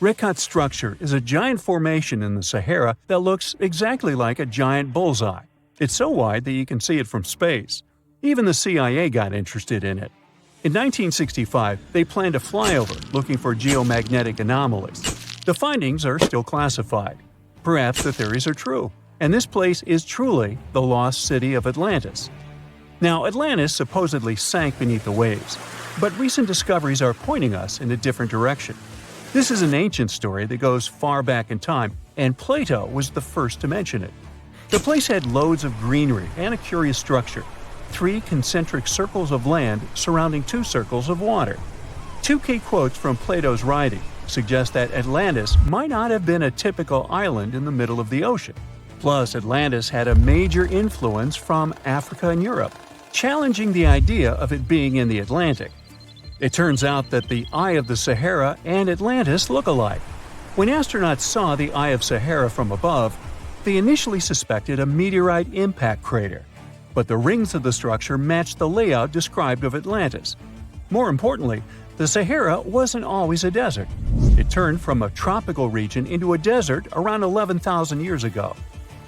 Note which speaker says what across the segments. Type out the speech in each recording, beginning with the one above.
Speaker 1: Rekhat structure is a giant formation in the Sahara that looks exactly like a giant bullseye. It's so wide that you can see it from space. Even the CIA got interested in it. In 1965, they planned a flyover looking for geomagnetic anomalies. The findings are still classified. Perhaps the theories are true, and this place is truly the lost city of Atlantis. Now, Atlantis supposedly sank beneath the waves, but recent discoveries are pointing us in a different direction. This is an ancient story that goes far back in time, and Plato was the first to mention it. The place had loads of greenery and a curious structure: 3 concentric circles of land surrounding 2 circles of water. 2 key quotes from Plato's writing suggest that Atlantis might not have been a typical island in the middle of the ocean. Plus, Atlantis had a major influence from Africa and Europe, challenging the idea of it being in the Atlantic. It turns out that the Eye of the Sahara and Atlantis look alike. When astronauts saw the Eye of Sahara from above, they initially suspected a meteorite impact crater, but the rings of the structure matched the layout described of Atlantis. More importantly, the Sahara wasn't always a desert. It turned from a tropical region into a desert around 11,000 years ago.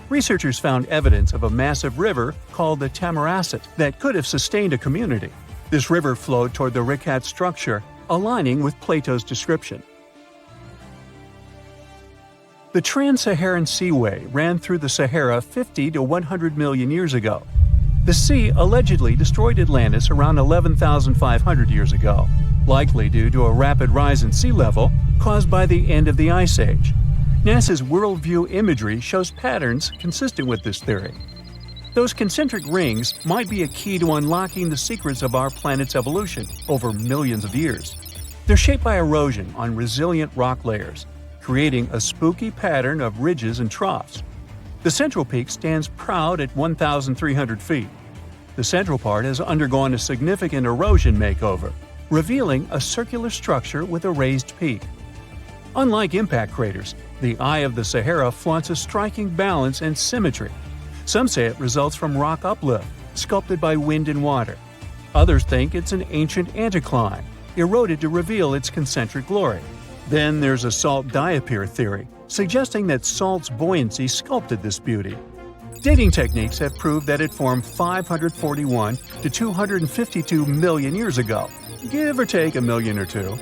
Speaker 1: Researchers found evidence of a massive river called the Tamaracet that could have sustained a community. This river flowed toward the Rekhat structure, aligning with Plato's description. The Trans-Saharan Seaway ran through the Sahara 50 to 100 million years ago. The sea allegedly destroyed Atlantis around 11,500 years ago, likely due to a rapid rise in sea level caused by the end of the Ice Age. NASA's worldview imagery shows patterns consistent with this theory. Those concentric rings might be a key to unlocking the secrets of our planet's evolution over millions of years. They're shaped by erosion on resilient rock layers, creating a spooky pattern of ridges and troughs. The central peak stands proud at 1,300 feet. The central part has undergone a significant erosion makeover, revealing a circular structure with a raised peak. Unlike impact craters, the Eye of the Sahara flaunts a striking balance and symmetry. Some say it results from rock uplift, sculpted by wind and water. Others think it's an ancient anticline, eroded to reveal its concentric glory. Then there's a salt diapir theory, suggesting that salt's buoyancy sculpted this beauty. Dating techniques have proved that it formed 541 to 252 million years ago, give or take a million or two.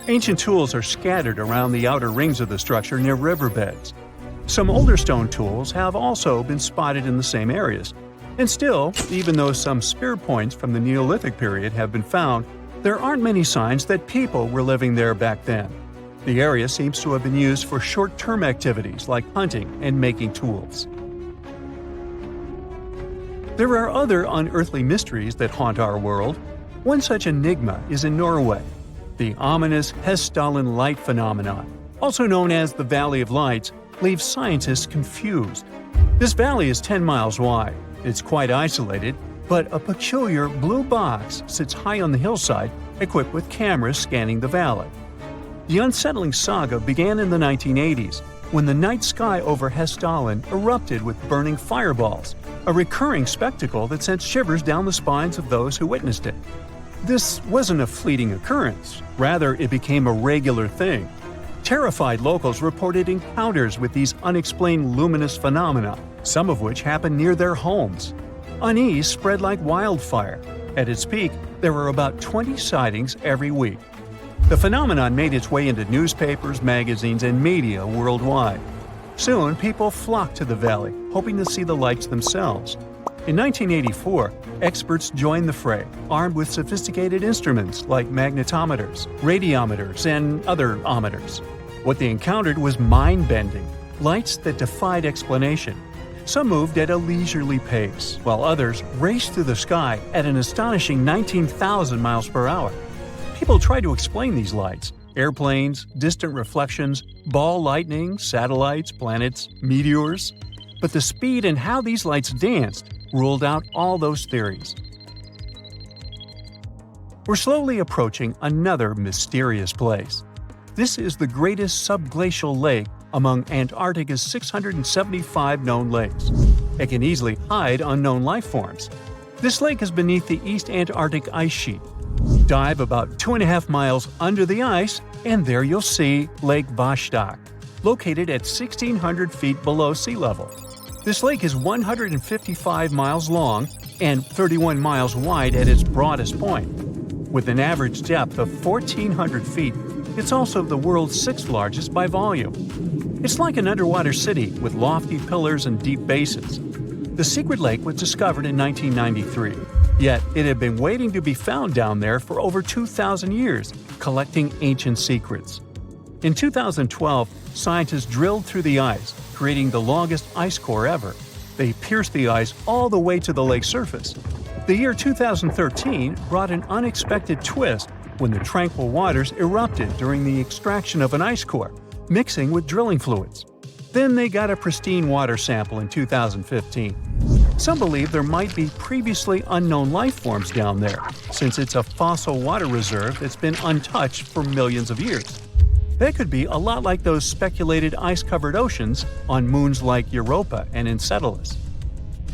Speaker 1: Ancient tools are scattered around the outer rings of the structure near riverbeds. Some older stone tools have also been spotted in the same areas. And still, even though some spear points from the Neolithic period have been found, there aren't many signs that people were living there back then. The area seems to have been used for short-term activities like hunting and making tools. There are other unearthly mysteries that haunt our world. One such enigma is in Norway: the ominous Hessdalen light phenomenon, also known as the Valley of Lights, leaves scientists confused. This valley is 10 miles wide. It's quite isolated, but a peculiar blue box sits high on the hillside, equipped with cameras scanning the valley. The unsettling saga began in the 1980s, when the night sky over Hessdalen erupted with burning fireballs, a recurring spectacle that sent shivers down the spines of those who witnessed it. This wasn't a fleeting occurrence, rather it became a regular thing. Terrified locals reported encounters with these unexplained luminous phenomena, some of which happened near their homes. Unease spread like wildfire. At its peak, there were about 20 sightings every week. The phenomenon made its way into newspapers, magazines, and media worldwide. Soon, people flocked to the valley, hoping to see the lights themselves. In 1984, experts joined the fray, armed with sophisticated instruments like magnetometers, radiometers, and other ometers. What they encountered was mind-bending, lights that defied explanation. Some moved at a leisurely pace, while others raced through the sky at an astonishing 19,000 miles per hour. People tried to explain these lights: airplanes, distant reflections, ball lightning, satellites, planets, meteors. But the speed and how these lights danced ruled out all those theories. We're slowly approaching another mysterious place. This is the greatest subglacial lake among Antarctica's 675 known lakes. It can easily hide unknown life forms. This lake is beneath the East Antarctic ice sheet. Dive about 2.5 miles under the ice, and there you'll see Lake Vostok, located at 1,600 feet below sea level. This lake is 155 miles long and 31 miles wide at its broadest point. With an average depth of 1,400 feet, it's also the world's sixth largest by volume. It's like an underwater city with lofty pillars and deep basins. The secret lake was discovered in 1993, yet it had been waiting to be found down there for over 2,000 years, collecting ancient secrets. In 2012, scientists drilled through the ice, creating the longest ice core ever. They pierced the ice all the way to the lake's surface. The year 2013 brought an unexpected twist when the tranquil waters erupted during the extraction of an ice core, mixing with drilling fluids. Then they got a pristine water sample in 2015. Some believe there might be previously unknown life forms down there, since it's a fossil water reserve that's been untouched for millions of years. That could be a lot like those speculated ice-covered oceans on moons like Europa and Enceladus.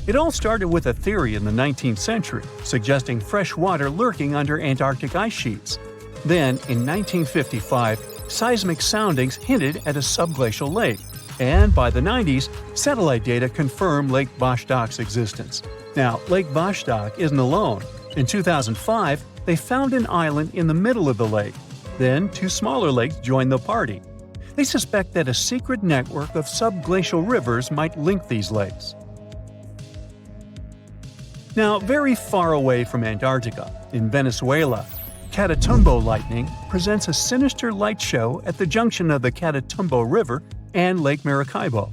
Speaker 1: It all started with a theory in the 19th century, suggesting fresh water lurking under Antarctic ice sheets. Then, in 1955, seismic soundings hinted at a subglacial lake, and by the 90s, satellite data confirmed Lake Vostok's existence. Now, Lake Vostok isn't alone. In 2005, they found an island in the middle of the lake. Then, two smaller lakes joined the party. They suspect that a secret network of subglacial rivers might link these lakes. Now, very far away from Antarctica, in Venezuela, Catatumbo lightning presents a sinister light show at the junction of the Catatumbo River and Lake Maracaibo.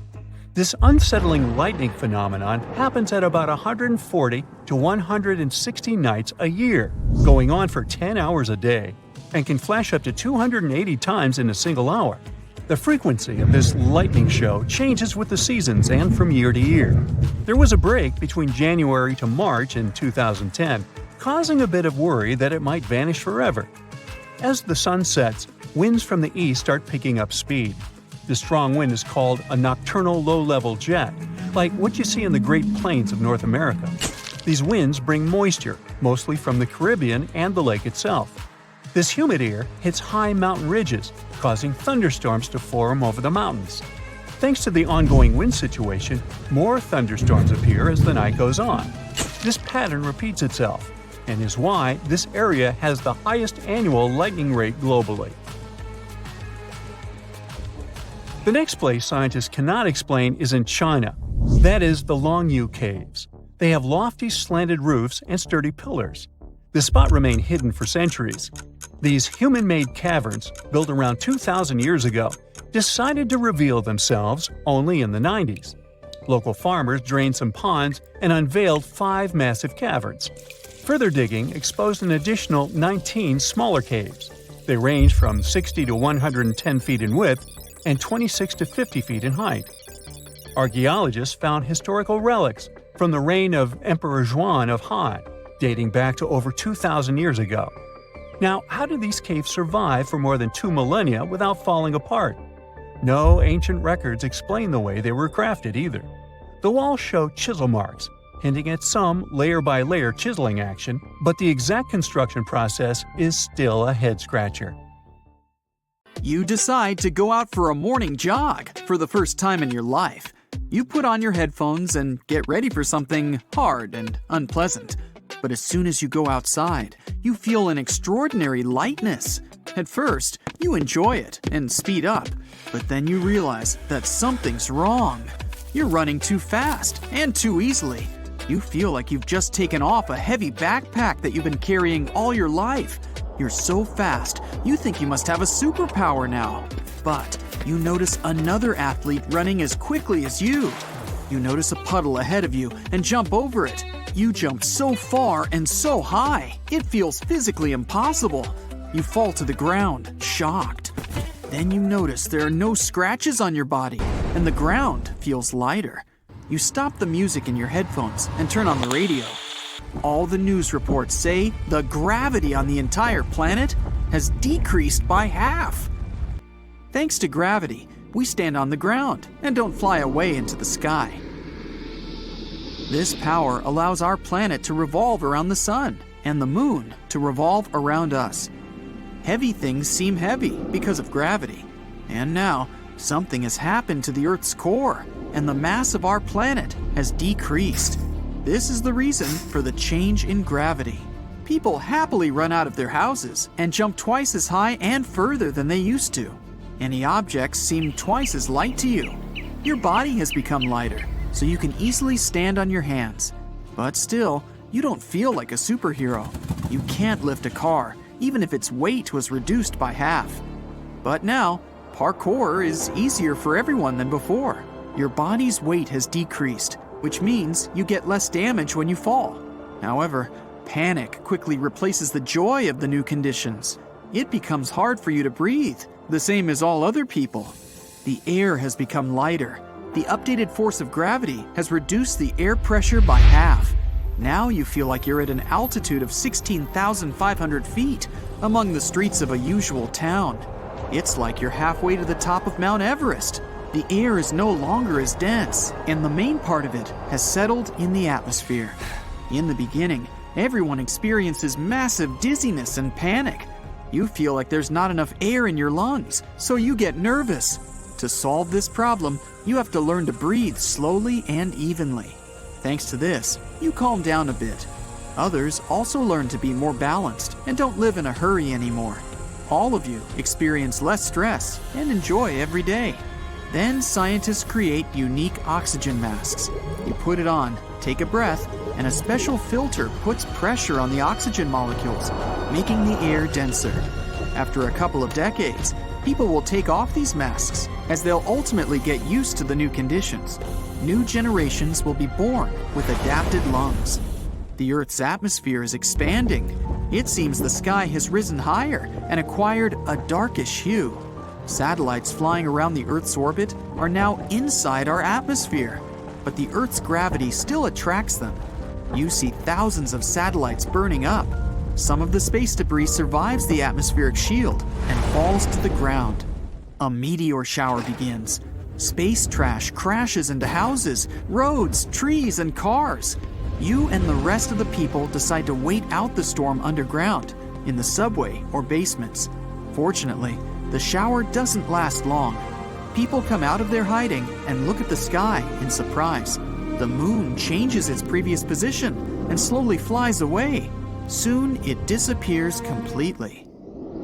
Speaker 1: This unsettling lightning phenomenon happens at about 140 to 160 nights a year, going on for 10 hours a day, and can flash up to 280 times in a single hour. The frequency of this lightning show changes with the seasons and from year to year. There was a break between January to March in 2010, causing a bit of worry that it might vanish forever. As the sun sets, winds from the east start picking up speed. The strong wind is called a nocturnal low-level jet, like what you see in the Great Plains of North America. These winds bring moisture, mostly from the Caribbean and the lake itself. This humid air hits high mountain ridges, causing thunderstorms to form over the mountains. Thanks to the ongoing wind situation, more thunderstorms appear as the night goes on. This pattern repeats itself, and is why this area has the highest annual lightning rate globally. The next place scientists cannot explain is in China. That is the Longyou caves. They have lofty slanted roofs and sturdy pillars. The spot remained hidden for centuries. These human-made caverns, built around 2,000 years ago, decided to reveal themselves only in the 90s. Local farmers drained some ponds and unveiled 5 massive caverns. Further digging exposed an additional 19 smaller caves. They range from 60 to 110 feet in width and 26 to 50 feet in height. Archaeologists found historical relics from the reign of Emperor Zhuan of Han, dating back to over 2,000 years ago. Now, how did these caves survive for more than 2 millennia without falling apart? No ancient records explain the way they were crafted either. The walls show chisel marks, hinting at some layer-by-layer chiseling action, but the exact construction process is still a head-scratcher.
Speaker 2: You decide to go out for a morning jog for the first time in your life. You put on your headphones and get ready for something hard and unpleasant. But as soon as you go outside, you feel an extraordinary lightness. At first, you enjoy it and speed up, but then you realize that something's wrong. You're running too fast and too easily. You feel like you've just taken off a heavy backpack that you've been carrying all your life. You're so fast, you think you must have a superpower now. But you notice another athlete running as quickly as you. You notice a puddle ahead of you and jump over it. You jump so far and so high, it feels physically impossible. You fall to the ground, shocked. Then you notice there are no scratches on your body, and the ground feels lighter. You stop the music in your headphones and turn on the radio. All the news reports say the gravity on the entire planet has decreased by half. Thanks to gravity, we stand on the ground and don't fly away into the sky. This power allows our planet to revolve around the sun, and the moon to revolve around us. Heavy things seem heavy because of gravity. And now, something has happened to the Earth's core, and the mass of our planet has decreased. This is the reason for the change in gravity. People happily run out of their houses and jump twice as high and further than they used to. Any objects seem twice as light to you. Your body has become lighter, so you can easily stand on your hands. But still, you don't feel like a superhero. You can't lift a car, even if its weight was reduced by half. But now, parkour is easier for everyone than before. Your body's weight has decreased, which means you get less damage when you fall. However, panic quickly replaces the joy of the new conditions. It becomes hard for you to breathe, the same as all other people. The air has become lighter. The updated force of gravity has reduced the air pressure by half. Now you feel like you're at an altitude of 16,500 feet among the streets of a usual town. It's like you're halfway to the top of Mount Everest. The air is no longer as dense, and the main part of it has settled in the atmosphere. In the beginning, everyone experiences massive dizziness and panic. You feel like there's not enough air in your lungs, so you get nervous. To solve this problem, you have to learn to breathe slowly and evenly. Thanks to this, you calm down a bit. Others also learn to be more balanced and don't live in a hurry anymore. All of you experience less stress and enjoy every day. Then scientists create unique oxygen masks. You put it on, take a breath, and a special filter puts pressure on the oxygen molecules, making the air denser. After a couple of decades, people will take off these masks as they'll ultimately get used to the new conditions. New generations will be born with adapted lungs. The Earth's atmosphere is expanding. It seems the sky has risen higher and acquired a darkish hue. Satellites flying around the Earth's orbit are now inside our atmosphere, but the Earth's gravity still attracts them. You see thousands of satellites burning up. Some of the space debris survives the atmospheric shield and falls to the ground. A meteor shower begins. Space trash crashes into houses, roads, trees, and cars. You and the rest of the people decide to wait out the storm underground, in the subway or basements. Fortunately, the shower doesn't last long. People come out of their hiding and look at the sky in surprise. The moon changes its previous position and slowly flies away. Soon it disappears completely.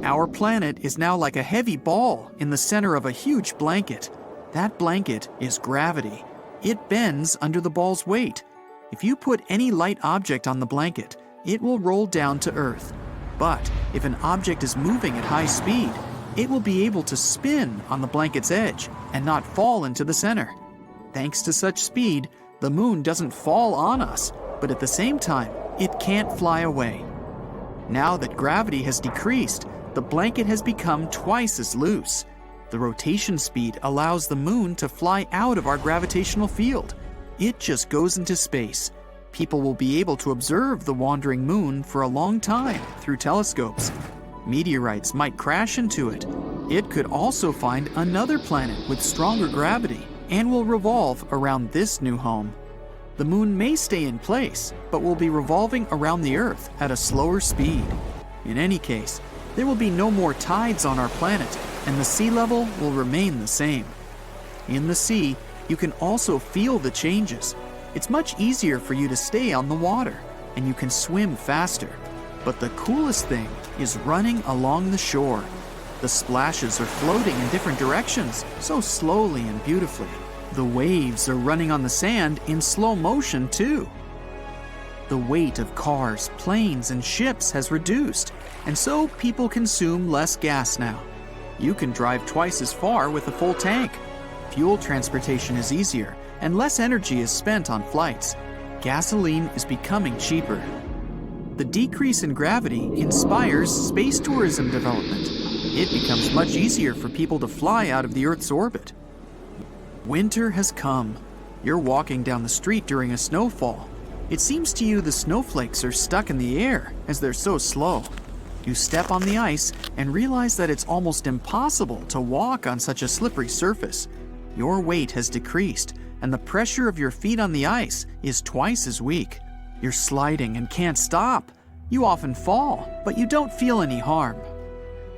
Speaker 2: Our planet is now like a heavy ball in the center of a huge blanket. That blanket is gravity. It bends under the ball's weight. If you put any light object on the blanket, it will roll down to Earth. But if an object is moving at high speed, it will be able to spin on the blanket's edge and not fall into the center. Thanks to such speed, the moon doesn't fall on us, but at the same time, it can't fly away. Now that gravity has decreased, the blanket has become twice as loose. The rotation speed allows the moon to fly out of our gravitational field. It just goes into space. People will be able to observe the wandering moon for a long time through telescopes. Meteorites might crash into it. It could also find another planet with stronger gravity and will revolve around this new home. The moon may stay in place, but will be revolving around the Earth at a slower speed. In any case, there will be no more tides on our planet, and the sea level will remain the same. In the sea, you can also feel the changes. It's much easier for you to stay on the water, and you can swim faster. But the coolest thing is running along the shore. The splashes are floating in different directions, so slowly and beautifully. The waves are running on the sand in slow motion too. The weight of cars, planes, and ships has reduced, and so people consume less gas now. You can drive twice as far with a full tank. Fuel transportation is easier, and less energy is spent on flights. Gasoline is becoming cheaper. The decrease in gravity inspires space tourism development. It becomes much easier for people to fly out of the Earth's orbit. Winter has come. You're walking down the street during a snowfall. It seems to you the snowflakes are stuck in the air as they're so slow. You step on the ice and realize that it's almost impossible to walk on such a slippery surface. Your weight has decreased, and the pressure of your feet on the ice is twice as weak. You're sliding and can't stop. You often fall, but you don't feel any harm.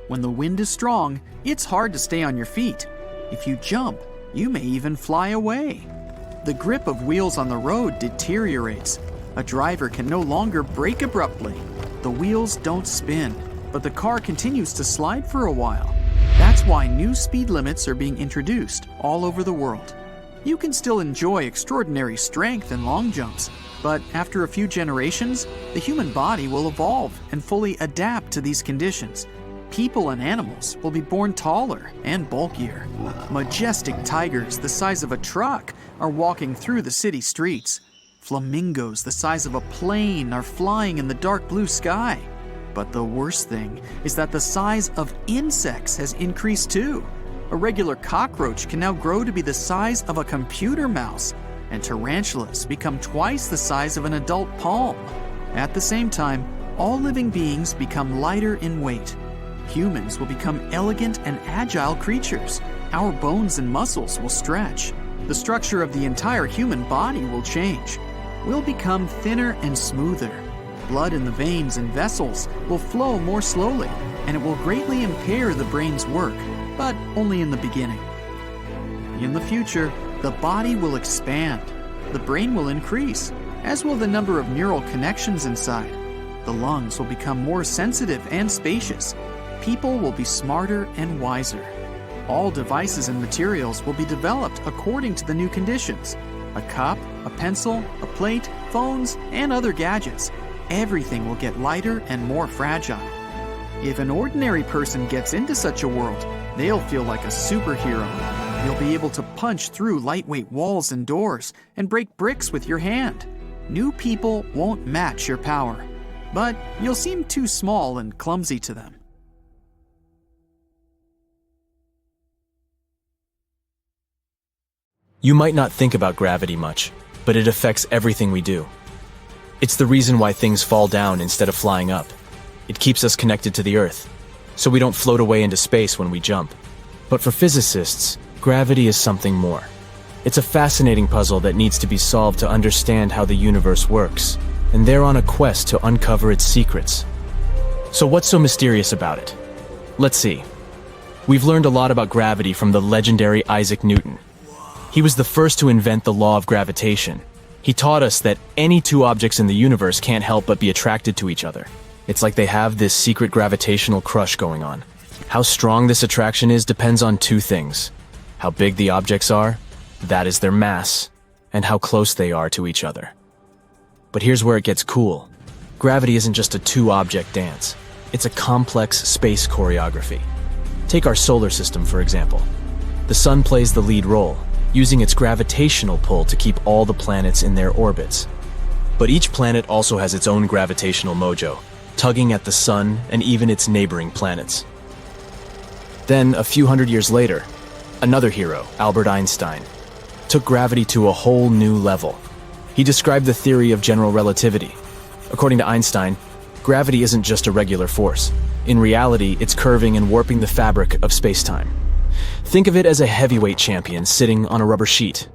Speaker 2: When the wind is strong, it's hard to stay on your feet. If you jump, you may even fly away. The grip of wheels on the road deteriorates. A driver can no longer brake abruptly. The wheels don't spin, but the car continues to slide for a while. That's why new speed limits are being introduced all over the world. You can still enjoy extraordinary strength and long jumps, but after a few generations, the human body will evolve and fully adapt to these conditions. People and animals will be born taller and bulkier. Majestic tigers the size of a truck are walking through the city streets. Flamingos the size of a plane are flying in the dark blue sky. But the worst thing is that the size of insects has increased too. A regular cockroach can now grow to be the size of a computer mouse, and tarantulas become twice the size of an adult palm. At the same time, all living beings become lighter in weight. Humans will become elegant and agile creatures. Our bones and muscles will stretch. The structure of the entire human body will change. We'll become thinner and smoother. Blood in the veins and vessels will flow more slowly, and it will greatly impair the brain's work, but only in the beginning. In the future, the body will expand. The brain will increase, as will the number of neural connections inside. The lungs will become more sensitive and spacious. People will be smarter and wiser. All devices and materials will be developed according to the new conditions. A cup, a pencil, a plate, phones, and other gadgets. Everything will get lighter and more fragile. If an ordinary person gets into such a world, they'll feel like a superhero. You'll be able to punch through lightweight walls and doors and break bricks with your hand. New people won't match your power, but you'll seem too small and clumsy to them.
Speaker 3: You might not think about gravity much, but it affects everything we do. It's the reason why things fall down instead of flying up. It keeps us connected to the Earth, so we don't float away into space when we jump. But for physicists, gravity is something more. It's a fascinating puzzle that needs to be solved to understand how the universe works, and they're on a quest to uncover its secrets. So what's so mysterious about it? Let's see. We've learned a lot about gravity from the legendary Isaac Newton. He was the first to invent the law of gravitation. He taught us that any two objects in the universe can't help but be attracted to each other. It's like they have this secret gravitational crush going on. How strong this attraction is depends on two things: how big the objects are, that is their mass, and how close they are to each other. But here's where it gets cool. Gravity isn't just a two-object dance. It's a complex space choreography. Take our solar system, for example. The sun plays the lead role, using its gravitational pull to keep all the planets in their orbits. But each planet also has its own gravitational mojo, tugging at the sun and even its neighboring planets. Then, a few hundred years later, another hero, Albert Einstein, took gravity to a whole new level. He described the theory of general relativity. According to Einstein, gravity isn't just a regular force. In reality, it's curving and warping the fabric of space-time. Think of it as a heavyweight champion sitting on a rubber sheet.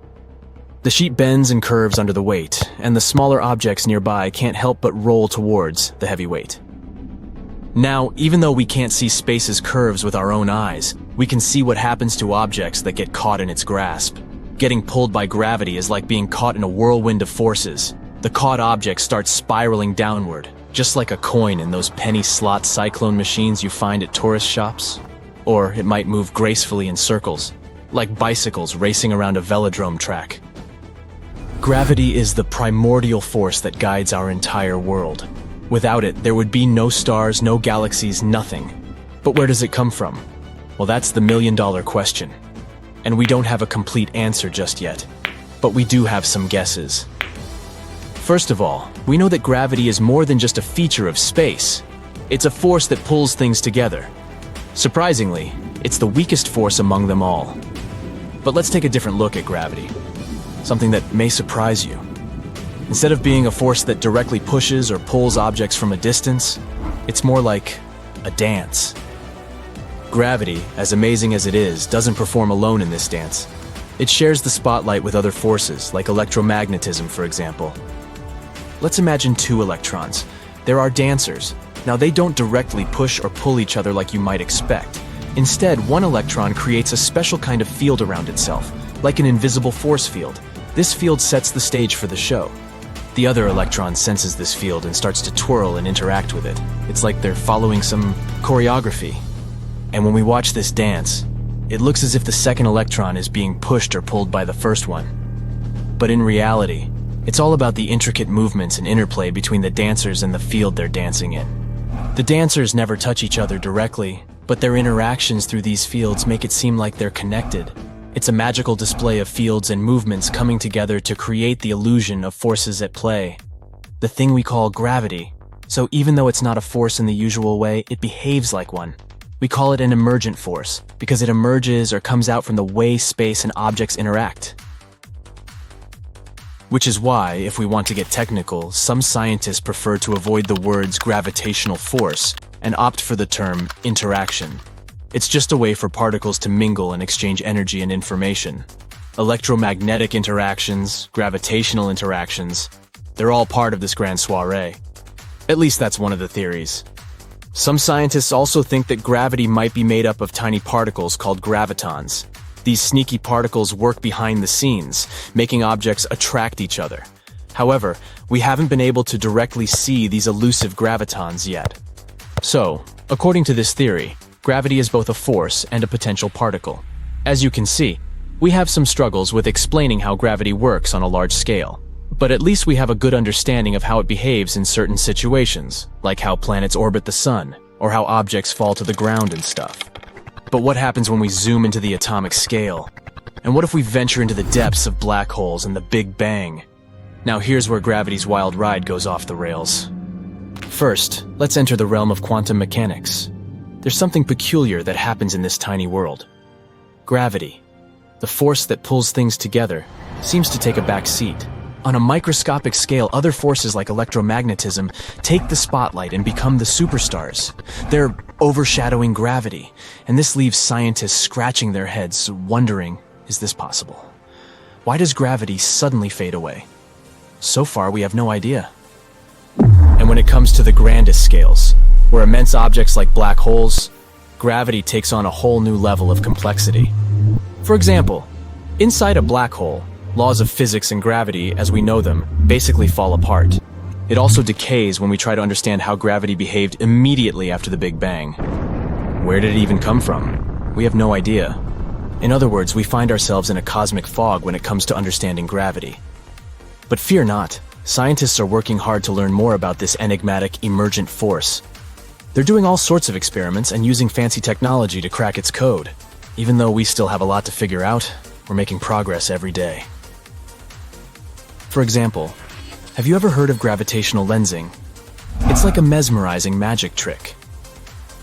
Speaker 3: The sheet bends and curves under the weight, and the smaller objects nearby can't help but roll towards the heavyweight. Now, even though we can't see space's curves with our own eyes, we can see what happens to objects that get caught in its grasp. Getting pulled by gravity is like being caught in a whirlwind of forces. The caught object starts spiraling downward, just like a coin in those penny slot cyclone machines you find at tourist shops. Or it might move gracefully in circles, like bicycles racing around a velodrome track. Gravity is the primordial force that guides our entire world. Without it, there would be no stars, no galaxies, nothing. But where does it come from? Well, that's the million-dollar question. And we don't have a complete answer just yet. But we do have some guesses. First of all, we know that gravity is more than just a feature of space. It's a force that pulls things together. Surprisingly, it's the weakest force among them all. But let's take a different look at gravity. Something that may surprise you. Instead of being a force that directly pushes or pulls objects from a distance, it's more like a dance. Gravity, as amazing as it is, doesn't perform alone in this dance. It shares the spotlight with other forces, like electromagnetism, for example. Let's imagine two electrons. There are dancers. Now, they don't directly push or pull each other like you might expect. Instead, one electron creates a special kind of field around itself, like an invisible force field. This field sets the stage for the show. The other electron senses this field and starts to twirl and interact with it. It's like they're following some choreography. And when we watch this dance, it looks as if the second electron is being pushed or pulled by the first one. But in reality, it's all about the intricate movements and interplay between the dancers and the field they're dancing in. The dancers never touch each other directly, but their interactions through these fields make it seem like they're connected. It's a magical display of fields and movements coming together to create the illusion of forces at play. The thing we call gravity. So even though it's not a force in the usual way, it behaves like one. We call it an emergent force, because it emerges or comes out from the way space and objects interact. Which is why, if we want to get technical, some scientists prefer to avoid the words gravitational force and opt for the term interaction. It's just a way for particles to mingle and exchange energy and information. Electromagnetic interactions, gravitational interactions, they're all part of this grand soiree. At least that's one of the theories. Some scientists also think that gravity might be made up of tiny particles called gravitons. These sneaky particles work behind the scenes, making objects attract each other. However, we haven't been able to directly see these elusive gravitons yet. So, according to this theory, gravity is both a force and a potential particle. As you can see, we have some struggles with explaining how gravity works on a large scale. But at least we have a good understanding of how it behaves in certain situations, like how planets orbit the sun, or how objects fall to the ground and stuff. But what happens when we zoom into the atomic scale? And what if we venture into the depths of black holes and the Big Bang? Now here's where gravity's wild ride goes off the rails. First, let's enter the realm of quantum mechanics. There's something peculiar that happens in this tiny world. Gravity, the force that pulls things together, seems to take a back seat. On a microscopic scale, other forces like electromagnetism take the spotlight and become the superstars. They're overshadowing gravity, and this leaves scientists scratching their heads, wondering, is this possible? Why does gravity suddenly fade away? So far, we have no idea. And when it comes to the grandest scales, where immense objects like black holes, gravity takes on a whole new level of complexity. For example, inside a black hole, laws of physics and gravity, as we know them, basically fall apart. It also decays when we try to understand how gravity behaved immediately after the Big Bang. Where did it even come from? We have no idea. In other words, we find ourselves in a cosmic fog when it comes to understanding gravity. But fear not, scientists are working hard to learn more about this enigmatic, emergent force. They're doing all sorts of experiments and using fancy technology to crack its code. Even though we still have a lot to figure out, we're making progress every day. For example, have you ever heard of gravitational lensing? It's like a mesmerizing magic trick.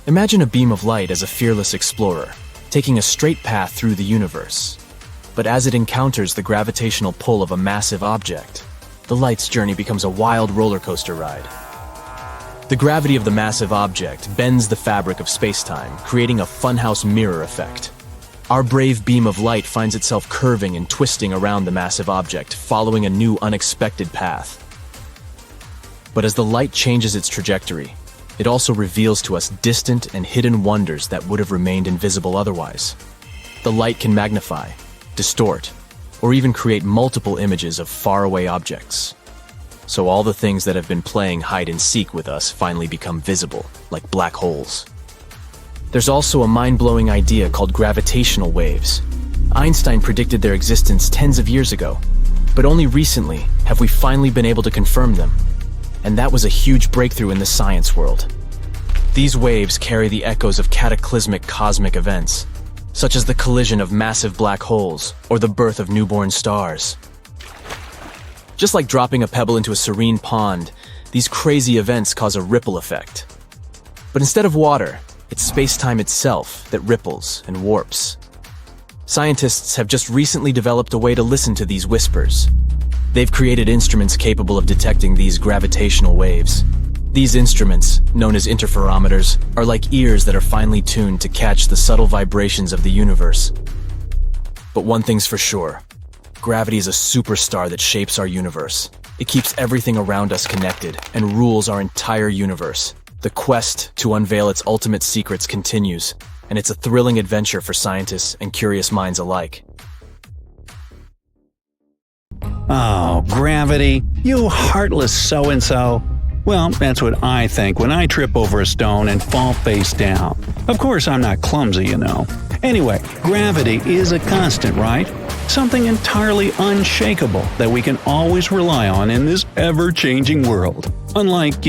Speaker 3: Imagine a beam of light as a fearless explorer, taking a straight path through the universe. But as it encounters the gravitational pull of a massive object, the light's journey becomes a wild roller coaster ride. The gravity of the massive object bends the fabric of space-time, creating a funhouse mirror effect. Our brave beam of light finds itself curving and twisting around the massive object, following a new unexpected path. But as the light changes its trajectory, it also reveals to us distant and hidden wonders that would have remained invisible otherwise. The light can magnify, distort, or even create multiple images of faraway objects. So all the things that have been playing hide and seek with us finally become visible, like black holes. There's also a mind-blowing idea called gravitational waves. Einstein predicted their existence tens of years ago, but only recently have we finally been able to confirm them. And that was a huge breakthrough in the science world. These waves carry the echoes of cataclysmic cosmic events, such as the collision of massive black holes or the birth of newborn stars. Just like dropping a pebble into a serene pond, these crazy events cause a ripple effect. But instead of water, it's space-time itself that ripples and warps. Scientists have just recently developed a way to listen to these whispers. They've created instruments capable of detecting these gravitational waves. These instruments, known as interferometers, are like ears that are finely tuned to catch the subtle vibrations of the universe. But one thing's for sure, gravity is a superstar that shapes our universe. It keeps everything around us connected and rules our entire universe. The quest to unveil its ultimate secrets continues, and it's a thrilling adventure for scientists and curious minds alike.
Speaker 1: Oh, gravity, you heartless so-and-so. Well, that's what I think when I trip over a stone and fall face down. Of course, I'm not clumsy, you know. Anyway, gravity is a constant, right? Something entirely unshakable that we can always rely on in this ever-changing world. Unlike,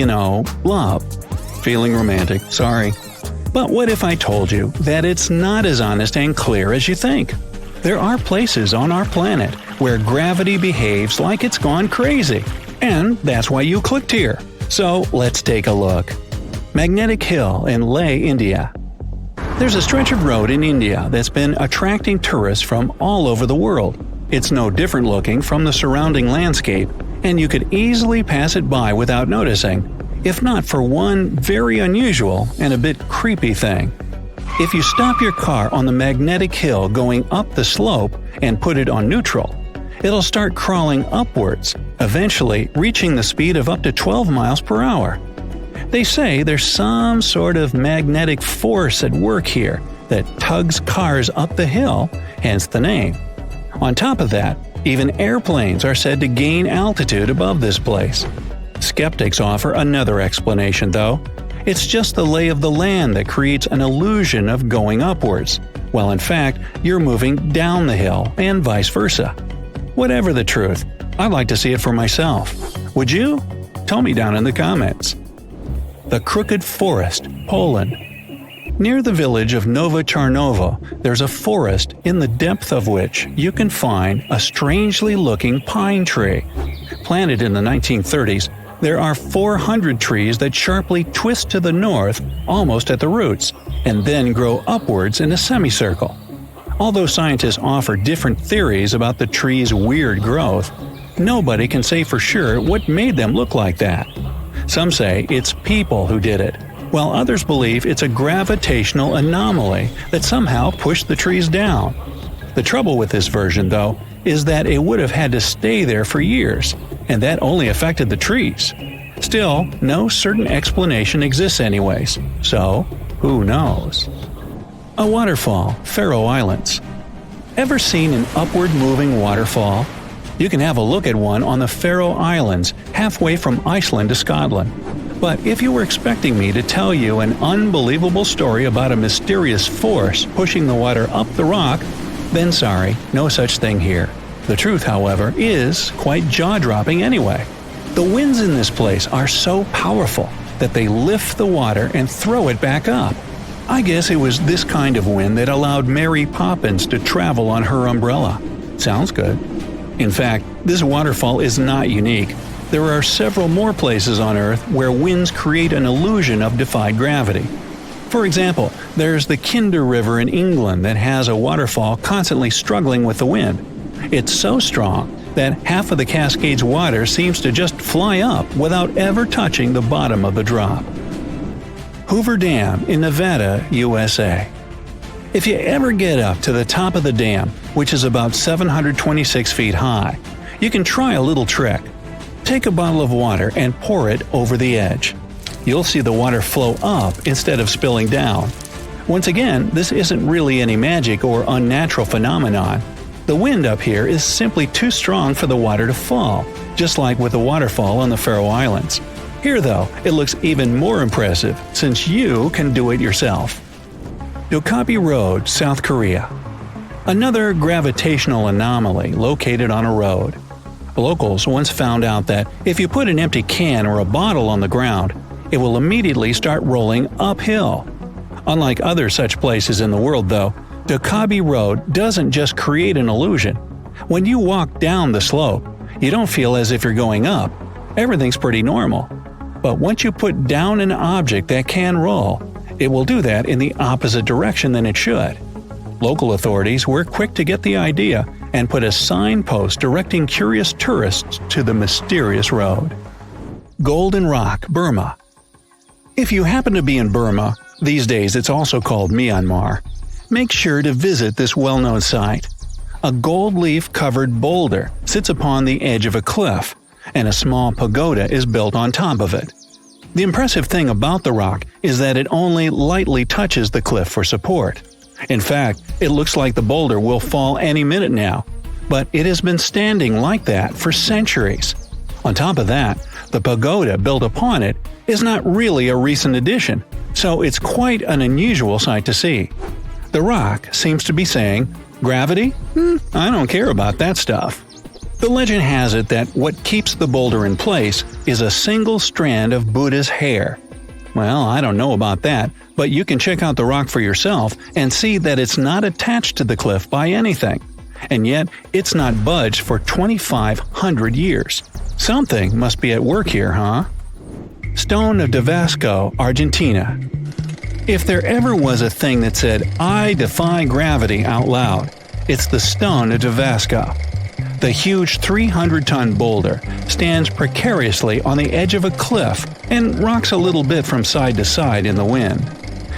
Speaker 1: love. Feeling romantic, sorry. But what if I told you that it's not as honest and clear as you think? There are places on our planet where gravity behaves like it's gone crazy. And that's why you clicked here. So let's take a look. Magnetic Hill in Leh, India. There's a stretch of road in India that's been attracting tourists from all over the world. It's no different looking from the surrounding landscape, and you could easily pass it by without noticing, if not for one very unusual and a bit creepy thing. If you stop your car on the magnetic hill going up the slope and put it on neutral, it'll start crawling upwards, eventually reaching the speed of up to 12 miles per hour. They say there's some sort of magnetic force at work here that tugs cars up the hill, hence the name. On top of that, even airplanes are said to gain altitude above this place. Skeptics offer another explanation, though. It's just the lay of the land that creates an illusion of going upwards, while in fact you're moving down the hill and vice versa. Whatever the truth, I'd like to see it for myself. Would you? Tell me down in the comments. The Crooked Forest, Poland. Near the village of Nowa Charnowo, there's a forest in the depth of which you can find a strangely looking pine tree. Planted in the 1930s, there are 400 trees that sharply twist to the north almost at the roots, and then grow upwards in a semicircle. Although scientists offer different theories about the tree's weird growth, nobody can say for sure what made them look like that. Some say it's people who did it, while others believe it's a gravitational anomaly that somehow pushed the trees down. The trouble with this version, though, is that it would have had to stay there for years, and that only affected the trees. Still, no certain explanation exists anyways, so who knows? A waterfall, Faroe Islands. Ever seen an upward-moving waterfall? You can have a look at one on the Faroe Islands, halfway from Iceland to Scotland. But if you were expecting me to tell you an unbelievable story about a mysterious force pushing the water up the rock, then sorry, no such thing here. The truth, however, is quite jaw-dropping anyway. The winds in this place are so powerful that they lift the water and throw it back up. I guess it was this kind of wind that allowed Mary Poppins to travel on her umbrella. Sounds good. In fact, this waterfall is not unique. There are several more places on Earth where winds create an illusion of defied gravity. For example, there's the Kinder River in England that has a waterfall constantly struggling with the wind. It's so strong that half of the Cascade's water seems to just fly up without ever touching the bottom of the drop. Hoover Dam in Nevada, USA. If you ever get up to the top of the dam, which is about 726 feet high, you can try a little trick. Take a bottle of water and pour it over the edge. You'll see the water flow up instead of spilling down. Once again, this isn't really any magic or unnatural phenomenon. The wind up here is simply too strong for the water to fall, just like with the waterfall on the Faroe Islands. Here, though, it looks even more impressive since you can do it yourself. Dokkaebi Road, South Korea. Another gravitational anomaly located on a road. Locals once found out that if you put an empty can or a bottle on the ground, it will immediately start rolling uphill. Unlike other such places in the world, though, Dokkaebi Road doesn't just create an illusion. When you walk down the slope, you don't feel as if you're going up. Everything's pretty normal. But once you put down an object that can roll, it will do that in the opposite direction than it should. Local authorities were quick to get the idea and put a signpost directing curious tourists to the mysterious road. Golden Rock, Burma. If you happen to be in Burma, these days it's also called Myanmar, make sure to visit this well-known site. A gold leaf-covered boulder sits upon the edge of a cliff, and a small pagoda is built on top of it. The impressive thing about the rock is that it only lightly touches the cliff for support. In fact, it looks like the boulder will fall any minute now, but it has been standing like that for centuries. On top of that, the pagoda built upon it is not really a recent addition, so it's quite an unusual sight to see. The rock seems to be saying, "Gravity? I don't care about that stuff." The legend has it that what keeps the boulder in place is a single strand of Buddha's hair. Well, I don't know about that, but you can check out the rock for yourself and see that it's not attached to the cliff by anything. And yet, it's not budged for 2,500 years. Something must be at work here, huh? Stone of Vostok, Argentina. If there ever was a thing that said, "I defy gravity" out loud, it's the Stone of Vostok. The huge 300-ton boulder stands precariously on the edge of a cliff and rocks a little bit from side to side in the wind.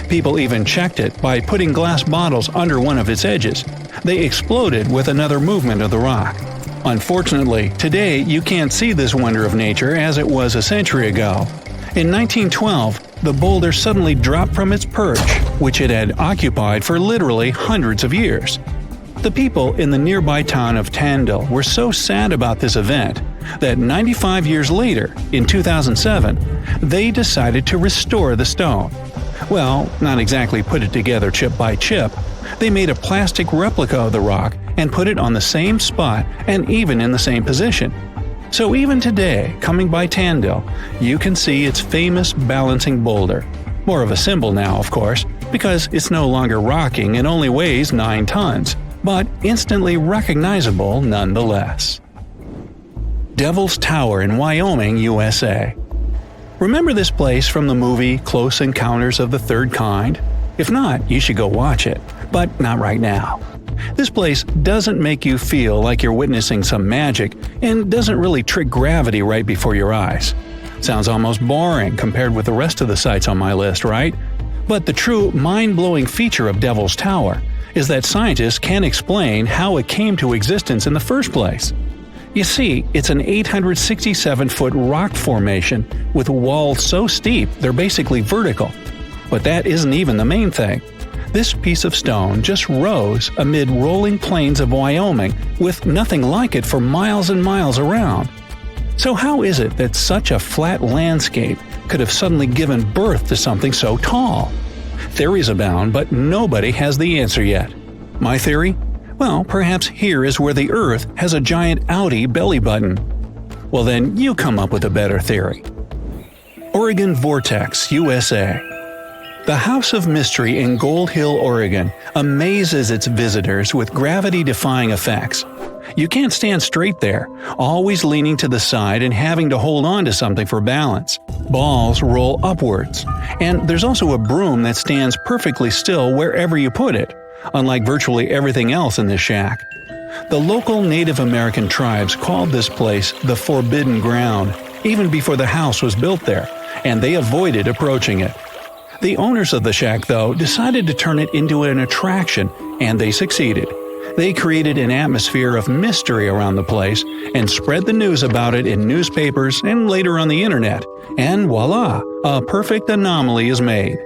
Speaker 1: People even checked it by putting glass bottles under one of its edges. They exploded with another movement of the rock. Unfortunately, today you can't see this wonder of nature as it was a century ago. In 1912, the boulder suddenly dropped from its perch, which it had occupied for literally hundreds of years. The people in the nearby town of Tandil were so sad about this event that 95 years later, in 2007, they decided to restore the stone. Well, not exactly put it together chip by chip. They made a plastic replica of the rock and put it on the same spot and even in the same position. So even today, coming by Tandil, you can see its famous balancing boulder. More of a symbol now, of course, because it's no longer rocking and only weighs 9 tons. But instantly recognizable nonetheless. Devil's Tower in Wyoming, USA. Remember this place from the movie Close Encounters of the Third Kind? If not, you should go watch it, but not right now. This place doesn't make you feel like you're witnessing some magic and doesn't really trick gravity right before your eyes. Sounds almost boring compared with the rest of the sites on my list, right? But the true mind-blowing feature of Devil's Tower is that scientists can't explain how it came to existence in the first place. You see, it's an 867-foot rock formation with walls so steep they're basically vertical. But that isn't even the main thing. This piece of stone just rose amid rolling plains of Wyoming with nothing like it for miles and miles around. So how is it that such a flat landscape could have suddenly given birth to something so tall? Theories abound, but nobody has the answer yet. My theory? Well, perhaps here is where the Earth has a giant outie belly button. Well then, you come up with a better theory. Oregon Vortex, USA. The House of Mystery in Gold Hill, Oregon amazes its visitors with gravity-defying effects. You can't stand straight there, always leaning to the side and having to hold on to something for balance. Balls roll upwards. And there's also a broom that stands perfectly still wherever you put it, unlike virtually everything else in this shack. The local Native American tribes called this place the Forbidden Ground, even before the house was built there, and they avoided approaching it. The owners of the shack, though, decided to turn it into an attraction, and they succeeded. They created an atmosphere of mystery around the place and spread the news about it in newspapers and later on the internet. And voila, a perfect anomaly is made.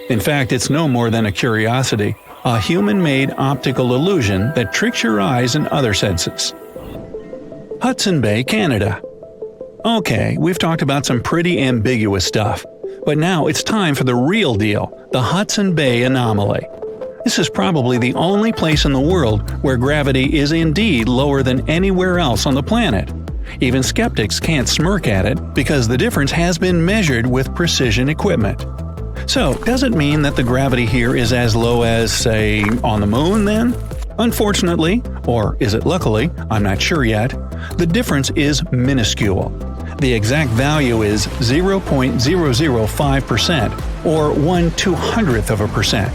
Speaker 1: In fact, it's no more than a curiosity, a human-made optical illusion that tricks your eyes and other senses. Hudson Bay, Canada. Okay, we've talked about some pretty ambiguous stuff, but now it's time for the real deal, the Hudson Bay anomaly. This is probably the only place in the world where gravity is indeed lower than anywhere else on the planet. Even skeptics can't smirk at it because the difference has been measured with precision equipment. So, does it mean that the gravity here is as low as, say, on the moon then? Unfortunately, or is it luckily, I'm not sure yet, the difference is minuscule. The exact value is 0.005%, or 1/200%.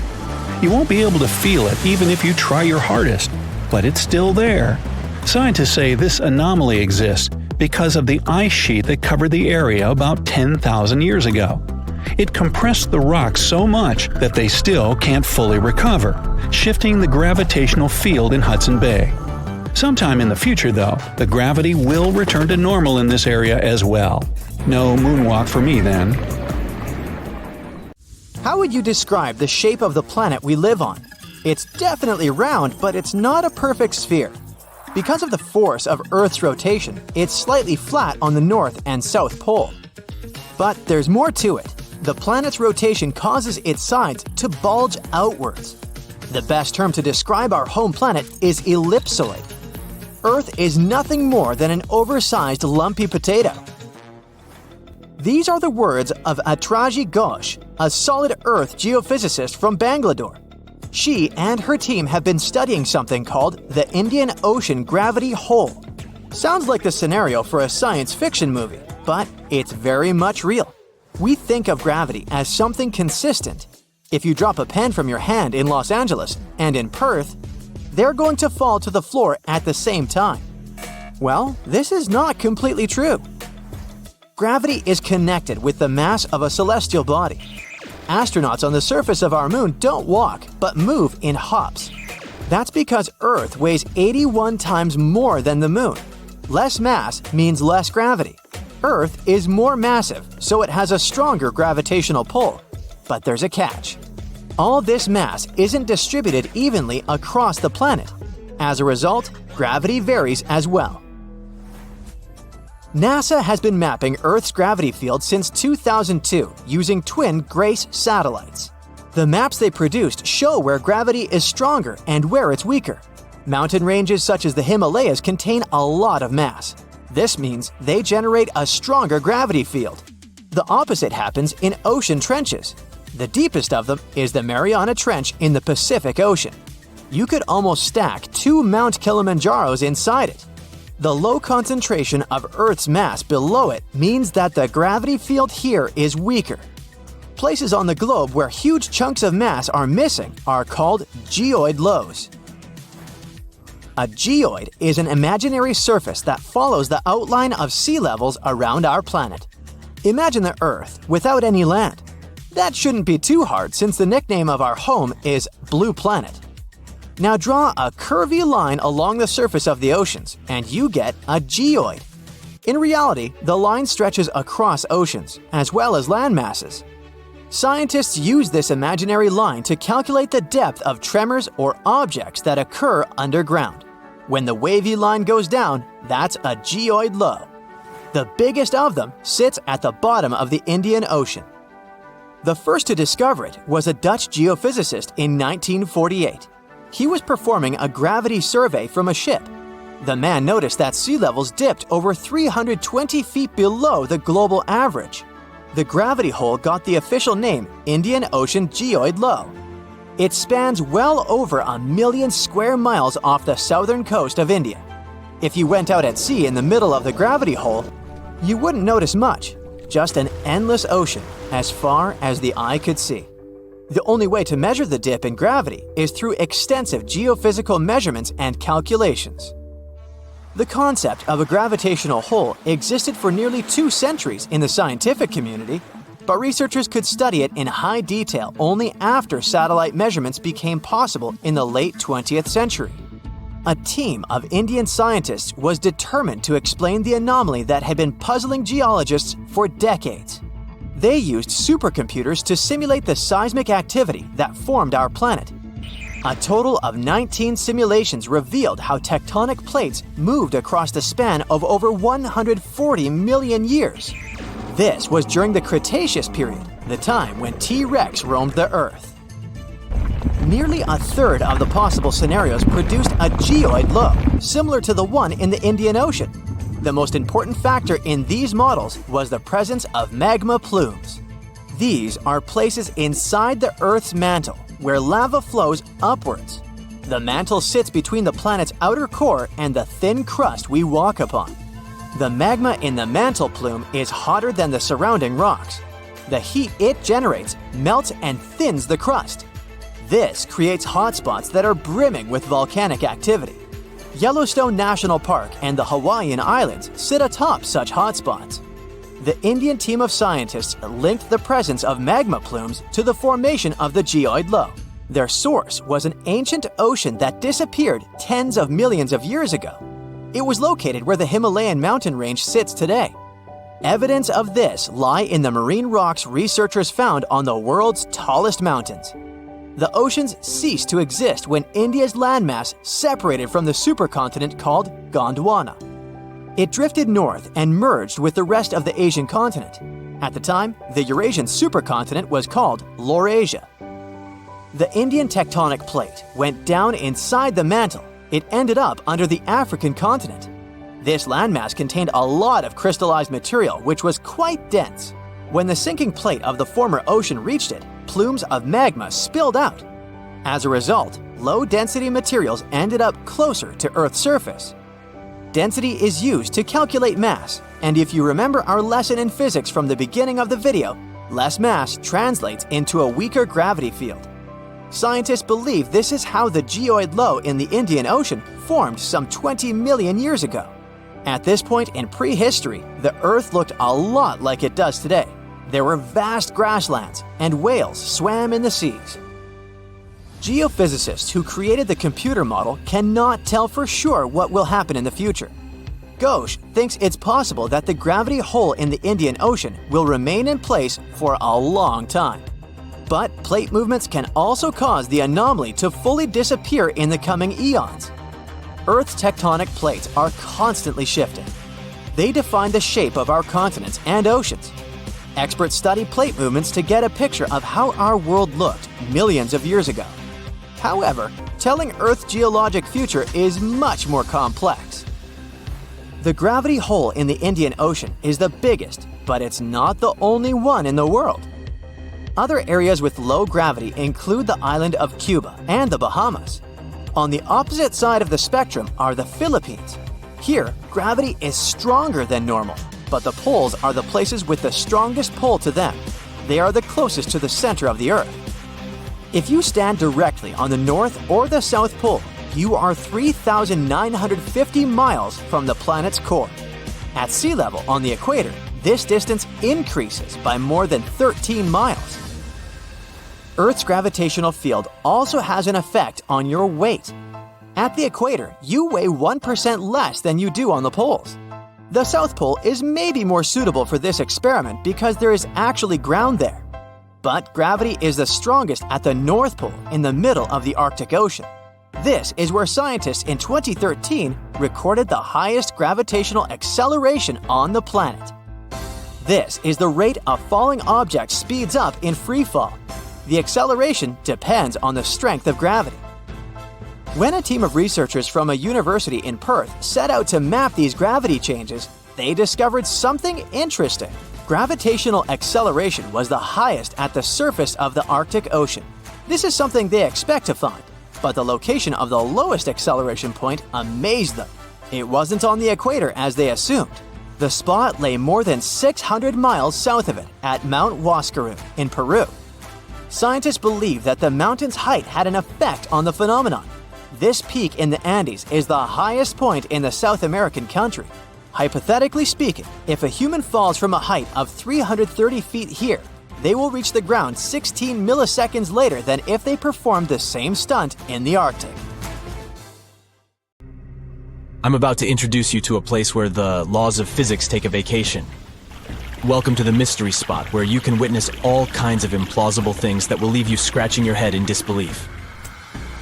Speaker 1: You won't be able to feel it even if you try your hardest, but it's still there. Scientists say this anomaly exists because of the ice sheet that covered the area about 10,000 years ago. It compressed the rocks so much that they still can't fully recover, shifting the gravitational field in Hudson Bay. Sometime in the future, though, the gravity will return to normal in this area as well. No moonwalk for me then.
Speaker 4: How would you describe the shape of the planet we live on? It's definitely round, but it's not a perfect sphere. Because of the force of Earth's rotation, it's slightly flat on the north and south pole. But there's more to it. The planet's rotation causes its sides to bulge outwards. The best term to describe our home planet is ellipsoid. Earth is nothing more than an oversized lumpy potato. These are the words of Atraji Ghosh, a solid Earth geophysicist from Bangalore. She and her team have been studying something called the Indian Ocean Gravity Hole. Sounds like the scenario for a science fiction movie, but it's very much real. We think of gravity as something consistent. If you drop a pen from your hand in Los Angeles and in Perth, they're going to fall to the floor at the same time. Well, this is not completely true. Gravity is connected with the mass of a celestial body. Astronauts on the surface of our moon don't walk, but move in hops. That's because Earth weighs 81 times more than the moon. Less mass means less gravity. Earth is more massive, so it has a stronger gravitational pull. But there's a catch. All this mass isn't distributed evenly across the planet. As a result, gravity varies as well. NASA has been mapping Earth's gravity field since 2002 using twin GRACE satellites. The maps they produced show where gravity is stronger and where it's weaker. Mountain ranges such as the Himalayas contain a lot of mass. This means they generate a stronger gravity field. The opposite happens in ocean trenches. The deepest of them is the Mariana Trench in the Pacific Ocean. You could almost stack 2 Mount Kilimanjaros inside it. The low concentration of Earth's mass below it means that the gravity field here is weaker. Places on the globe where huge chunks of mass are missing are called geoid lows. A geoid is an imaginary surface that follows the outline of sea levels around our planet. Imagine the Earth without any land. That shouldn't be too hard since the nickname of our home is Blue Planet. Now draw a curvy line along the surface of the oceans, and you get a geoid. In reality, the line stretches across oceans, as well as land masses. Scientists use this imaginary line to calculate the depth of tremors or objects that occur underground. When the wavy line goes down, that's a geoid low. The biggest of them sits at the bottom of the Indian Ocean. The first to discover it was a Dutch geophysicist in 1948. He was performing a gravity survey from a ship. The man noticed that sea levels dipped over 320 feet below the global average. The gravity hole got the official name Indian Ocean Geoid Low. It spans well over 1 million square miles off the southern coast of India. If you went out at sea in the middle of the gravity hole, you wouldn't notice much, just an endless ocean as far as the eye could see. The only way to measure the dip in gravity is through extensive geophysical measurements and calculations. The concept of a gravitational hole existed for nearly 2 centuries in the scientific community, but researchers could study it in high detail only after satellite measurements became possible in the late 20th century. A team of Indian scientists was determined to explain the anomaly that had been puzzling geologists for decades. They used supercomputers to simulate the seismic activity that formed our planet. A total of 19 simulations revealed how tectonic plates moved across the span of over 140 million years. This was during the Cretaceous period, the time when T-Rex roamed the Earth. Nearly a third of the possible scenarios produced a geoid low, similar to the one in the Indian Ocean. The most important factor in these models was the presence of magma plumes. These are places inside the Earth's mantle where lava flows upwards. The mantle sits between the planet's outer core and the thin crust we walk upon. The magma in the mantle plume is hotter than the surrounding rocks. The heat it generates melts and thins the crust. This creates hotspots that are brimming with volcanic activity. Yellowstone National Park and the Hawaiian Islands sit atop such hotspots. The Indian team of scientists linked the presence of magma plumes to the formation of the geoid low. Their source was an ancient ocean that disappeared tens of millions of years ago. It was located where the Himalayan mountain range sits today. Evidence of this lie in the marine rocks researchers found on the world's tallest mountains. The oceans ceased to exist when India's landmass separated from the supercontinent called Gondwana. It drifted north and merged with the rest of the Asian continent. At the time, the Eurasian supercontinent was called Laurasia. The Indian tectonic plate went down inside the mantle. It ended up under the African continent. This landmass contained a lot of crystallized material which was quite dense. When the sinking plate of the former ocean reached it, plumes of magma spilled out. As a result, low-density materials ended up closer to Earth's surface. Density is used to calculate mass, and if you remember our lesson in physics from the beginning of the video, less mass translates into a weaker gravity field. Scientists believe this is how the geoid low in the Indian Ocean formed some 20 million years ago. At this point in prehistory, the Earth looked a lot like it does today. There were vast grasslands, and whales swam in the seas. Geophysicists who created the computer model cannot tell for sure what will happen in the future. Ghosh thinks it's possible that the gravity hole in the Indian Ocean will remain in place for a long time. But plate movements can also cause the anomaly to fully disappear in the coming eons. Earth's tectonic plates are constantly shifting. They define the shape of our continents and oceans. Experts study plate movements to get a picture of how our world looked millions of years ago. However, telling Earth's geologic future is much more complex. The gravity hole in the Indian Ocean is the biggest, but it's not the only one in the world. Other areas with low gravity include the island of Cuba and the Bahamas. On the opposite side of the spectrum are the Philippines. Here, gravity is stronger than normal, but the poles are the places with the strongest pull to them. They are the closest to the center of the Earth. If you stand directly on the North or the South Pole, you are 3,950 miles from the planet's core. At sea level on the equator, this distance increases by more than 13 miles. Earth's gravitational field also has an effect on your weight. At the equator, you weigh 1% less than you do on the poles. The South Pole is maybe more suitable for this experiment because there is actually ground there. But gravity is the strongest at the North Pole in the middle of the Arctic Ocean. This is where scientists in 2013 recorded the highest gravitational acceleration on the planet. This is the rate a falling object speeds up in free fall. The acceleration depends on the strength of gravity. When a team of researchers from a university in Perth set out to map these gravity changes, they discovered something interesting. Gravitational acceleration was the highest at the surface of the Arctic Ocean. This is something they expect to find, but the location of the lowest acceleration point amazed them. It wasn't on the equator as they assumed. The spot lay more than 600 miles south of it at Mount Huascarán in Peru. Scientists believe that the mountain's height had an effect on the phenomenon. This peak in the Andes is the highest point in the South American country. Hypothetically speaking, if a human falls from a height of 330 feet here, they will reach the ground 16 milliseconds later than if they performed the same stunt in the Arctic.
Speaker 3: I'm about to introduce you to a place where the laws of physics take a vacation. Welcome to the mystery spot, where you can witness all kinds of implausible things that will leave you scratching your head in disbelief.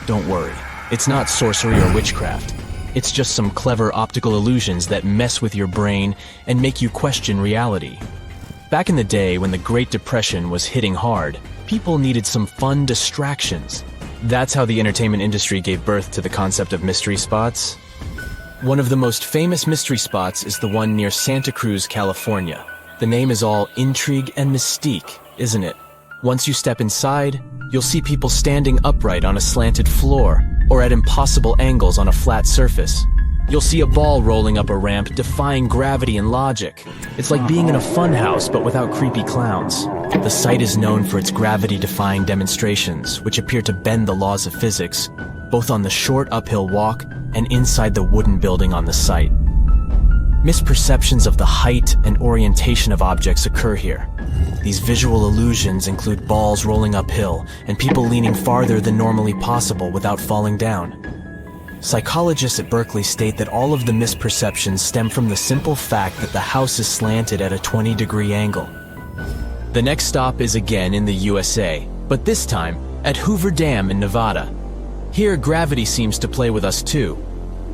Speaker 3: Don't worry, it's not sorcery or witchcraft. It's just some clever optical illusions that mess with your brain and make you question reality. Back in the day when the Great Depression was hitting hard, people needed some fun distractions. That's how the entertainment industry gave birth to the concept of mystery spots. One of the most famous mystery spots is the one near Santa Cruz, California. The name is all intrigue and mystique, isn't it? Once you step inside, you'll see people standing upright on a slanted floor or at impossible angles on a flat surface. You'll see a ball rolling up a ramp defying gravity and logic. It's like being in a funhouse but without creepy clowns. The site is known for its gravity-defying demonstrations, which appear to bend the laws of physics, both on the short uphill walk and inside the wooden building on the site. Misperceptions of the height and orientation of objects occur here. These visual illusions include balls rolling uphill and people leaning farther than normally possible without falling down. Psychologists at Berkeley state that all of the misperceptions stem from the simple fact that the house is slanted at a 20-degree angle. The next stop is again in the USA, but this time at Hoover Dam in Nevada. Here, gravity seems to play with us too.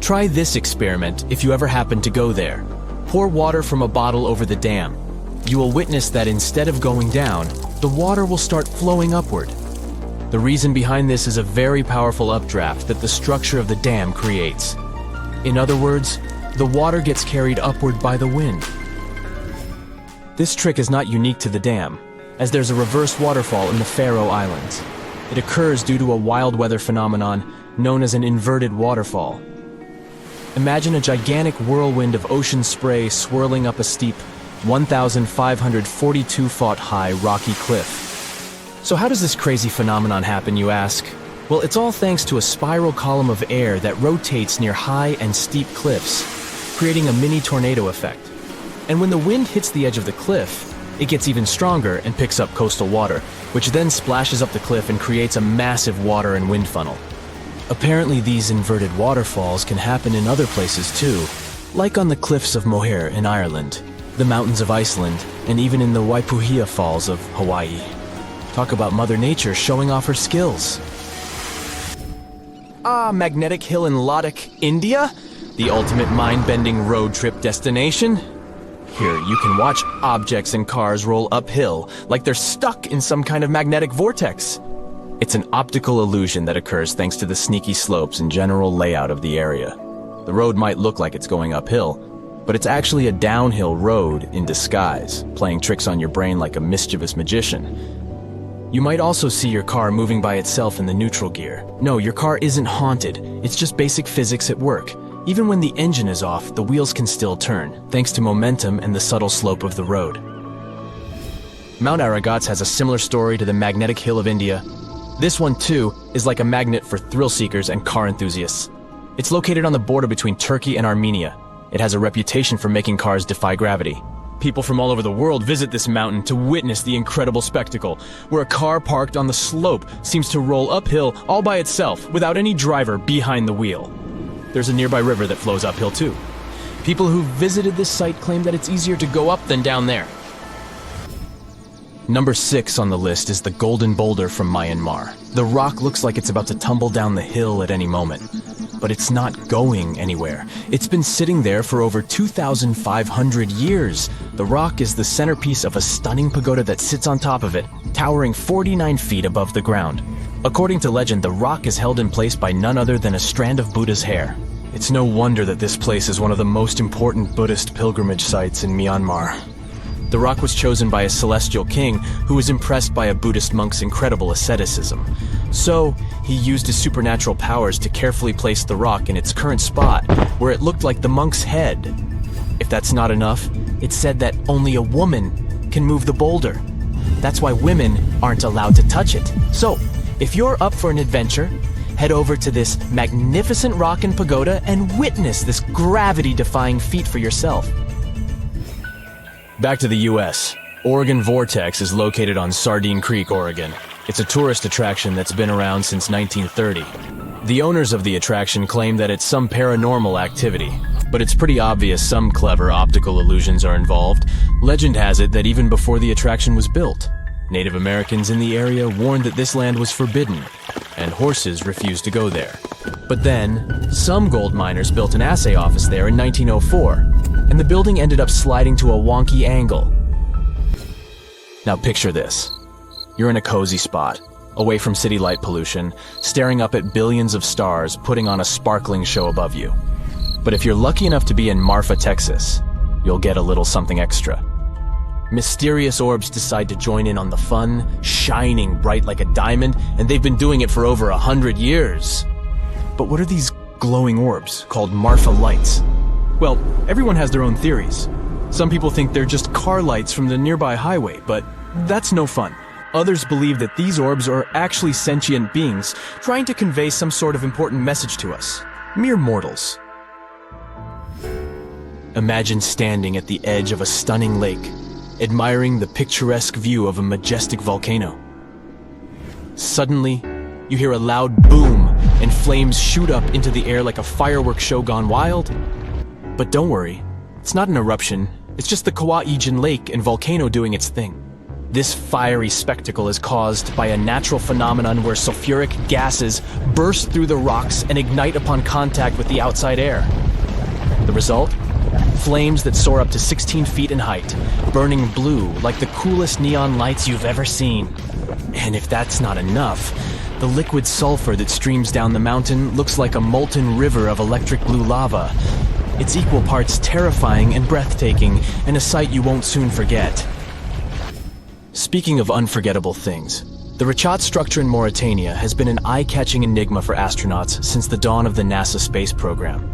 Speaker 3: Try this experiment if you ever happen to go there. Pour water from a bottle over the dam. You will witness that instead of going down, the water will start flowing upward. The reason behind this is a very powerful updraft that the structure of the dam creates. In other words, the water gets carried upward by the wind. This trick is not unique to the dam, as there's a reverse waterfall in the Faroe Islands. It occurs due to a wild weather phenomenon known as an inverted waterfall. Imagine a gigantic whirlwind of ocean spray swirling up a steep, 1,542-foot high rocky cliff. So how does this crazy phenomenon happen, you ask? Well, it's all thanks to a spiral column of air that rotates near high and steep cliffs, creating a mini tornado effect. And when the wind hits the edge of the cliff, it gets even stronger and picks up coastal water, which then splashes up the cliff and creates a massive water and wind funnel. Apparently, these inverted waterfalls can happen in other places too, like on the cliffs of Moher in Ireland, the mountains of Iceland, and even in the Waipuhia Falls of Hawaii. Talk about Mother Nature showing off her skills. Magnetic Hill in Ladakh, India? The ultimate mind-bending road trip destination? Here, you can watch objects and cars roll uphill like they're stuck in some kind of magnetic vortex. It's an optical illusion that occurs thanks to the sneaky slopes and general layout of the area. The road might look like it's going uphill, but it's actually a downhill road in disguise, playing tricks on your brain like a mischievous magician. You might also see your car moving by itself in the neutral gear. No, your car isn't haunted. It's just basic physics at work. Even when the engine is off, the wheels can still turn, thanks to momentum and the subtle slope of the road. Mount Aragats has a similar story to the Magnetic Hill of India. This one, too, is like a magnet for thrill seekers and car enthusiasts. It's located on the border between Turkey and Armenia. It has a reputation for making cars defy gravity. People from all over the world visit this mountain to witness the incredible spectacle, where a car parked on the slope seems to roll uphill all by itself without any driver behind the wheel. There's a nearby river that flows uphill too. People who visited this site claim that it's easier to go up than down there. Number 6 on the list is the Golden Boulder from Myanmar. The rock looks like it's about to tumble down the hill at any moment. But it's not going anywhere. It's been sitting there for over 2,500 years. The rock is the centerpiece of a stunning pagoda that sits on top of it, towering 49 feet above the ground. According to legend, the rock is held in place by none other than a strand of Buddha's hair. It's no wonder that this place is one of the most important Buddhist pilgrimage sites in Myanmar. The rock was chosen by a celestial king who was impressed by a Buddhist monk's incredible asceticism. So, he used his supernatural powers to carefully place the rock in its current spot, where it looked like the monk's head. If that's not enough, it's said that only a woman can move the boulder. That's why women aren't allowed to touch it. So, if you're up for an adventure, head over to this magnificent rock and pagoda and witness this gravity-defying feat for yourself. Back to the US. Oregon Vortex is located on Sardine Creek, Oregon. It's a tourist attraction that's been around since 1930. The owners of the attraction claim that it's some paranormal activity, but it's pretty obvious some clever optical illusions are involved. Legend has it that even before the attraction was built, Native Americans in the area warned that this land was forbidden, and horses refused to go there. But then, some gold miners built an assay office there in 1904, and the building ended up sliding to a wonky angle. Now picture this. You're in a cozy spot, away from city light pollution, staring up at billions of stars putting on a sparkling show above you. But if you're lucky enough to be in Marfa, Texas, you'll get a little something extra. Mysterious orbs decide to join in on the fun, shining bright like a diamond, and they've been doing it for over 100 years. But what are these glowing orbs called Marfa lights? Well, everyone has their own theories. Some people think they're just car lights from the nearby highway, but that's no fun. Others believe that these orbs are actually sentient beings trying to convey some sort of important message to us, mere mortals. Imagine standing at the edge of a stunning lake, admiring the picturesque view of a majestic volcano. Suddenly, you hear a loud boom, and flames shoot up into the air like a fireworks show gone wild. But don't worry, it's not an eruption, it's just the Kauai'an Lake and volcano doing its thing. This fiery spectacle is caused by a natural phenomenon where sulfuric gases burst through the rocks and ignite upon contact with the outside air. The result? Flames that soar up to 16 feet in height, burning blue like the coolest neon lights you've ever seen. And if that's not enough, the liquid sulfur that streams down the mountain looks like a molten river of electric blue lava. It's equal parts terrifying and breathtaking, and a sight you won't soon forget. Speaking of unforgettable things, the Richat structure in Mauritania has been an eye-catching enigma for astronauts since the dawn of the NASA space program.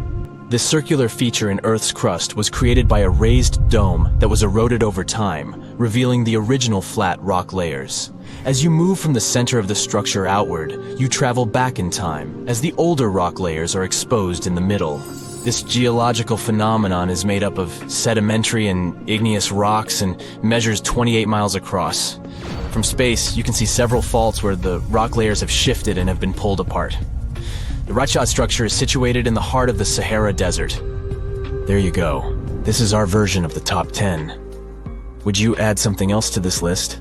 Speaker 3: This circular feature in Earth's crust was created by a raised dome that was eroded over time, revealing the original flat rock layers. As you move from the center of the structure outward, you travel back in time, as the older rock layers are exposed in the middle. This geological phenomenon is made up of sedimentary and igneous rocks and measures 28 miles across. From space, you can see several faults where the rock layers have shifted and have been pulled apart. The Richat structure is situated in the heart of the Sahara Desert. There you go. This is our version of the top 10. Would you add something else to this list?